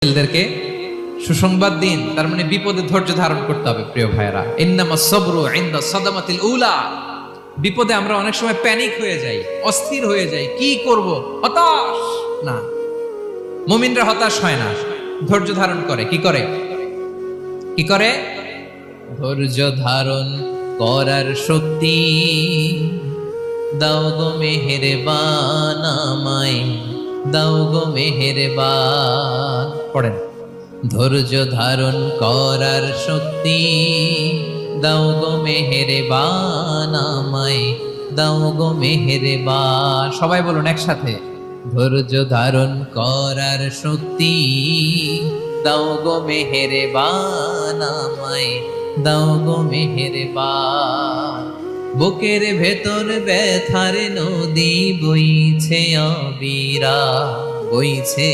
ছেলেদেরকে সুসংবাদ দিন, তার মানে বিপদে ধৈর্য ধারণ করতে হবে। প্রিয় ভাইয়েরা, ইন্নামাস সাবরু ইনদা সাদামাতিল উলা। বিপদে আমরা অনেক সময় প্যানিক হয়ে যাই, অস্থির হয়ে যাই, কি করব, হতাশ। না, মুমিনরা হতাশ হয় না, ধৈর্য ধারণ করে। কি করে? কি করে? ধৈর্য ধারণ করার শক্তি দাও গো মেহেরবান আমায়, দাও গো মেহেরবান। পড়েন, ধৈর্য ধারণ করার শক্তি দাও গো মেহেরবান আমায়, দাও গো মেহেরবান। সবাই বলুন একসাথে, ধৈর্য ধারণ করার শক্তি দাও গো মেহেরবান আমায়, দাও গো মেহেরবান। বুকের ভেতর ব্যথার নদী বইছে অবিরা, বইছে